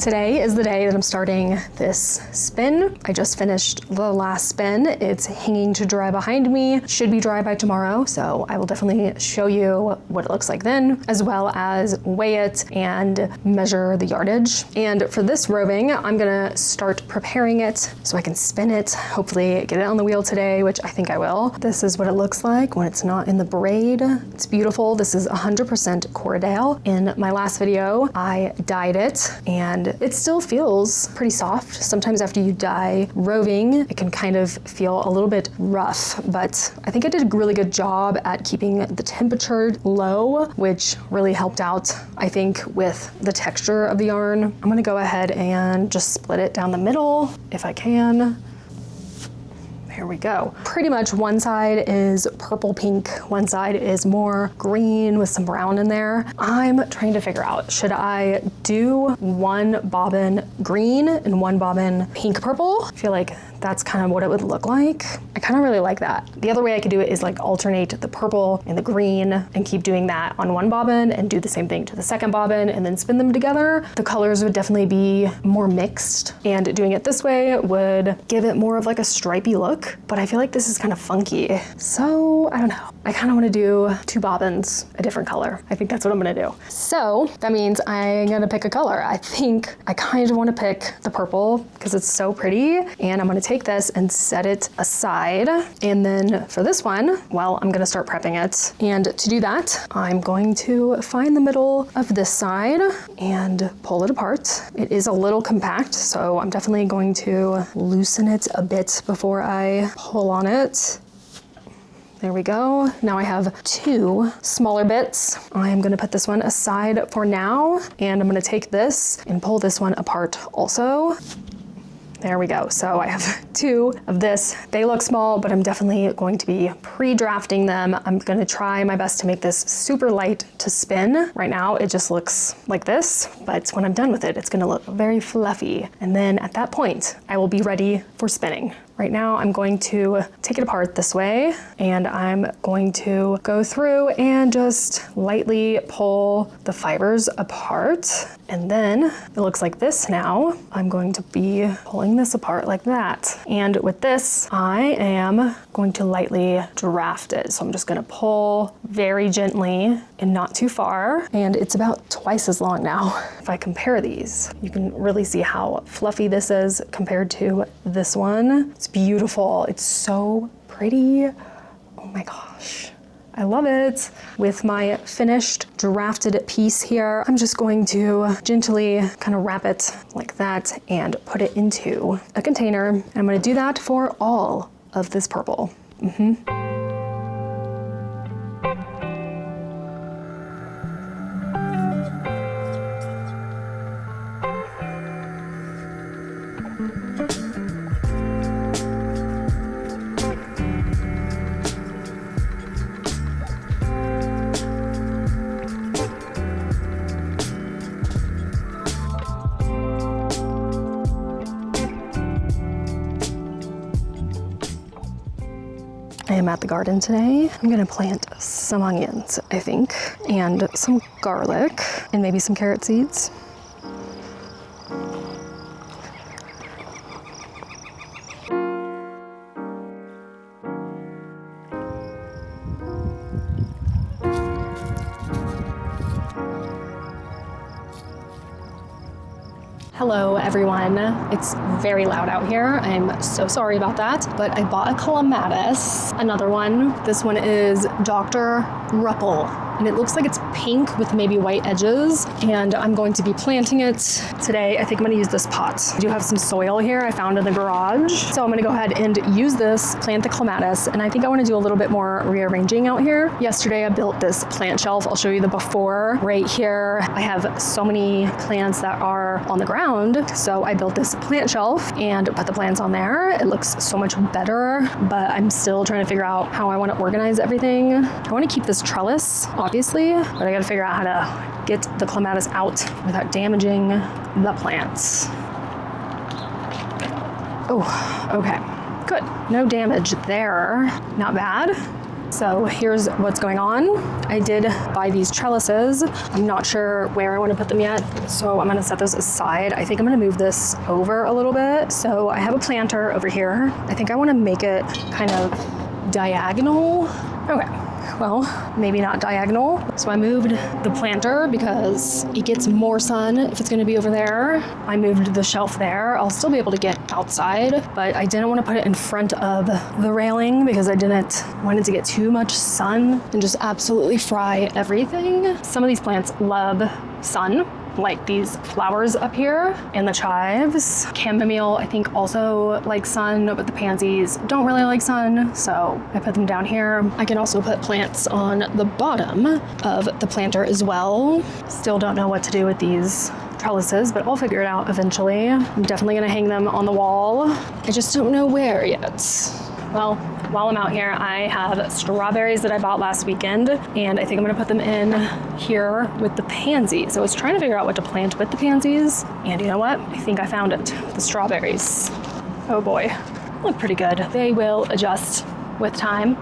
Today is the day that I'm starting this spin. I just finished the last spin. It's hanging to dry behind me. Should be dry by tomorrow, so I will definitely show you what it looks like then, as well as weigh it and measure the yardage. And for this roving, I'm gonna start preparing it so I can spin it, hopefully get it on the wheel today, which I think I will. This is what it looks like when it's not in the braid. It's beautiful. This is 100% Corriedale. In my last video, I dyed it and it still feels pretty soft. Sometimes after you dye roving, it can kind of feel a little bit rough, but I think I did a really good job at keeping the temperature low, which really helped out, I think, with the texture of the yarn. I'm gonna go ahead and just split it down the middle if I can. Here we go. Pretty much one side is purple pink, one side is more green with some brown in there. I'm trying to figure out, should I do one bobbin green and one bobbin pink purple? I feel like that's kind of what it would look like. I kind of really like that. The other way I could do it is like alternate the purple and the green and keep doing that on one bobbin and do the same thing to the second bobbin and then spin them together. The colors would definitely be more mixed, and doing it this way would give it more of like a stripy look, but I feel like this is kind of funky. So I don't know. I kind of want to do two bobbins a different color. I think that's what I'm gonna do. So that means I'm gonna pick a color. I think I kind of want to pick the purple because it's so pretty, and I'm gonna take this and set it aside. And then for this one, well, I'm gonna start prepping it. And to do that, I'm going to find the middle of this side and pull it apart. It is a little compact, so I'm definitely going to loosen it a bit before I pull on it. There we go. Now I have two smaller bits. I'm gonna put this one aside for now, and I'm gonna take this and pull this one apart also. There we go. So I have two of this. They look small, but I'm definitely going to be pre-drafting them. I'm gonna try my best to make this super light to spin. Right now, it just looks like this, but when I'm done with it, it's gonna look very fluffy. And then at that point, I will be ready for spinning. Right now, I'm going to take it apart this way, and I'm going to go through and just lightly pull the fibers apart. And then it looks like this now. I'm going to be pulling this apart like that. And with this, I am going to lightly draft it. So I'm just gonna pull very gently and not too far. And it's about twice as long now. If I compare these, you can really see how fluffy this is compared to this one. It's beautiful. It's so pretty. Oh my gosh. I love it. With my finished drafted piece here, I'm just going to gently kind of wrap it like that and put it into a container. And I'm going to do that for all of this purple. I am at the garden today. I'm gonna plant some onions, I think, and some garlic, and maybe some carrot seeds. Hello everyone. It's very loud out here. I'm so sorry about that, but I bought a clematis, another one. This one is Dr. Ruppel, and it looks like it's pink with maybe white edges, and I'm going to be planting it today. I think I'm gonna use this pot. I do have some soil here I found in the garage, so I'm gonna go ahead and use this, plant the clematis, and I think I wanna do a little bit more rearranging out here. Yesterday I built this plant shelf. I'll show you the before right here. I have so many plants that are on the ground, so I built this plant shelf and put the plants on there. It looks so much better, but I'm still trying to figure out how I wanna organize everything. I wanna keep this trellis, obviously, but I gotta figure out how to get the clematis out without damaging the plants. Oh, okay, good. No damage there, not bad. So here's what's going on. I did buy these trellises. I'm not sure where I want to put them yet, so I'm gonna set those aside. I think I'm gonna move this over a little bit. So I have a planter over here. I think I want to make it kind of diagonal. Okay. Well, maybe not diagonal. So I moved the planter because it gets more sun if it's going to be over there. I moved the shelf there. I'll still be able to get outside, but I didn't want to put it in front of the railing because I didn't want it to get too much sun and just absolutely fry everything. Some of these plants love sun, like these flowers up here and the chives. Chamomile, I think, also likes sun, but the pansies don't really like sun, so I put them down here. I can also put plants on the bottom of the planter as well. Still don't know what to do with these trellises, but I'll figure it out eventually. I'm definitely gonna hang them on the wall. I just don't know where yet. Well, while I'm out here, I have strawberries that I bought last weekend, and I think I'm gonna put them in here with the pansies. So I was trying to figure out what to plant with the pansies, and you know what? I think I found it, the strawberries. Oh boy, look pretty good. They will adjust with time.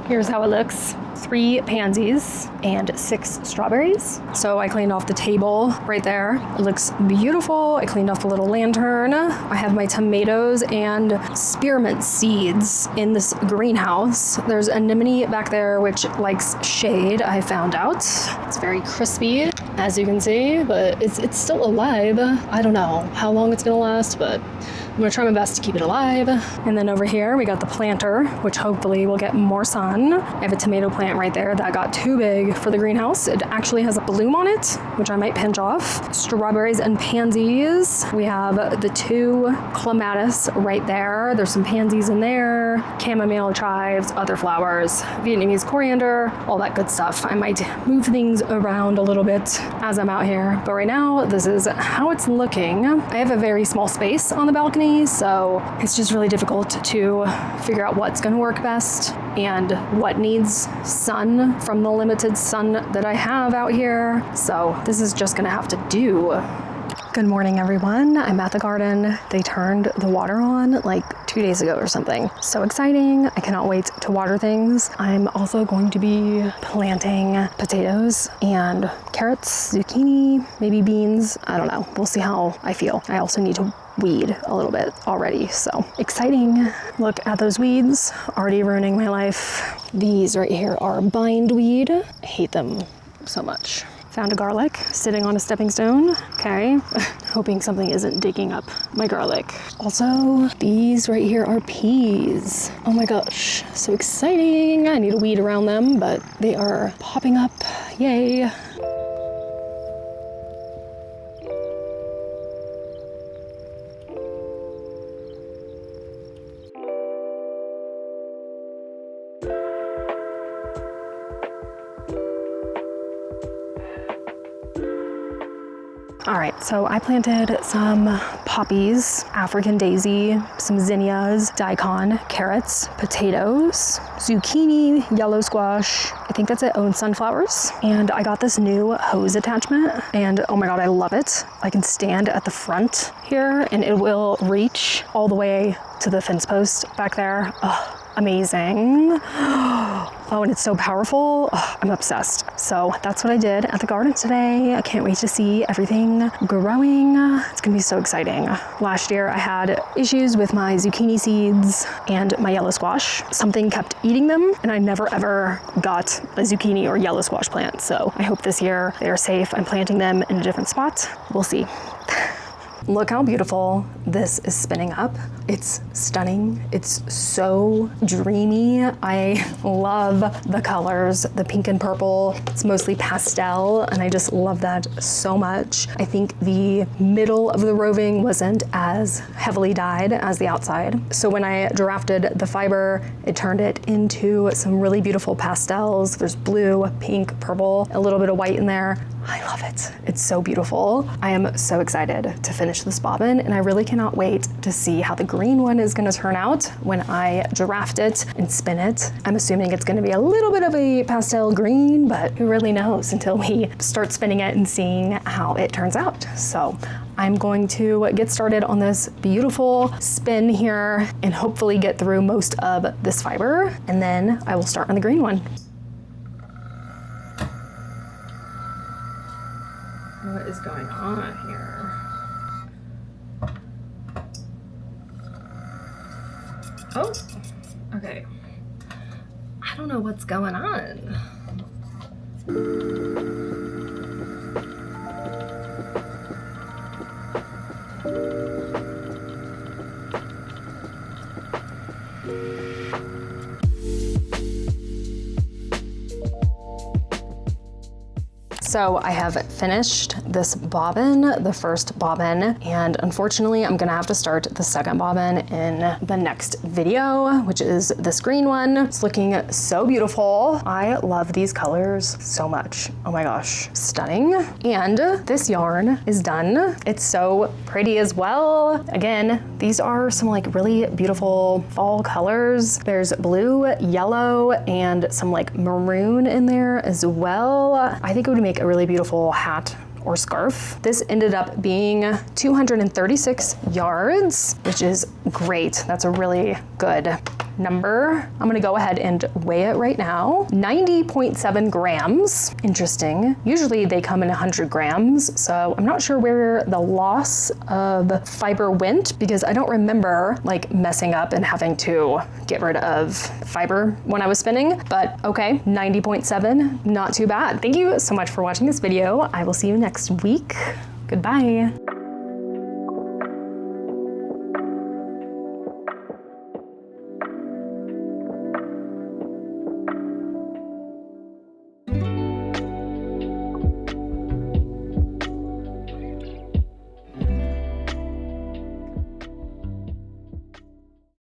Here's how it looks. 3 pansies and 6 strawberries. So I cleaned off the table right there. It looks beautiful. I cleaned off the little lantern. I have my tomatoes and spearmint seeds in this greenhouse. There's anemone back there which likes shade, I found out. It's very crispy, as you can see, but it's still alive. I don't know how long it's gonna last, but I'm gonna try my best to keep it alive. And then over here, we got the planter, which hopefully will get more sun. I have a tomato plant right there that got too big for the greenhouse. It actually has a bloom on it, which I might pinch off. Strawberries and pansies. We have the 2 clematis right there. There's some pansies in there, chamomile, chives, other flowers, Vietnamese coriander, all that good stuff. I might move things around a little bit as I'm out here, but right now, this is how it's looking. I have a very small space on the balcony, so it's just really difficult to figure out what's going to work best and what needs sun from the limited sun that I have out here. So this is just going to have to do. Good morning, everyone. I'm at the garden. They turned the water on like 2 days ago or something. So exciting. I cannot wait to water things. I'm also going to be planting potatoes and carrots, zucchini, maybe beans. I don't know. We'll see how I feel. I also need to weed a little bit already, so exciting. Look at those weeds, already ruining my life. These right here are bindweed. I hate them so much. Found a garlic sitting on a stepping stone. Okay, hoping something isn't digging up my garlic. Also, these right here are peas. Oh my gosh, so exciting. I need to weed around them, but they are popping up, yay. All right, so I planted some poppies, African daisy, some zinnias, daikon, carrots, potatoes, zucchini, yellow squash. I think that's it. Oh, and sunflowers. And I got this new hose attachment, and oh my God, I love it. I can stand at the front here and it will reach all the way to the fence post back there. Oh, amazing. Oh, and it's so powerful. Oh, I'm obsessed. So that's what I did at the garden today. I can't wait to see everything growing. It's gonna be so exciting. Last year I had issues with my zucchini seeds and my yellow squash. Something kept eating them and I never ever got a zucchini or yellow squash plant. So I hope this year they are safe. I'm planting them in a different spot. We'll see. Look how beautiful this is spinning up. It's stunning. It's so dreamy. I love the colors, the pink and purple. It's mostly pastel, and I just love that so much. I think the middle of the roving wasn't as heavily dyed as the outside. So when I drafted the fiber, it turned it into some really beautiful pastels. There's blue, pink, purple, a little bit of white in there. I love it. It's so beautiful. I am so excited to finish this bobbin, and I really cannot wait to see how the green one is gonna turn out when I draft it and spin it. I'm assuming it's gonna be a little bit of a pastel green, but who really knows until we start spinning it and seeing how it turns out. So I'm going to get started on this beautiful spin here and hopefully get through most of this fiber, and then I will start on the green one. What is going on here? Oh, okay. I don't know what's going on. So I have finished this bobbin, the first bobbin, and unfortunately I'm gonna have to start the second bobbin in the next video, which is this green one. It's looking so beautiful. I love these colors so much. Oh my gosh, stunning. And this yarn is done. It's so pretty as well. Again, these are some like really beautiful fall colors. There's blue, yellow, and some like maroon in there as well. I think it would make a really beautiful hat or scarf. This ended up being 236 yards, which is great. That's a really good number. I'm gonna go ahead and weigh it right now. 90.7 grams. Interesting. Usually they come in 100 grams, so I'm not sure where the loss of fiber went because I don't remember like messing up and having to get rid of fiber when I was spinning, but okay, 90.7, not too bad. Thank you so much for watching this video. I will see you next week. Goodbye.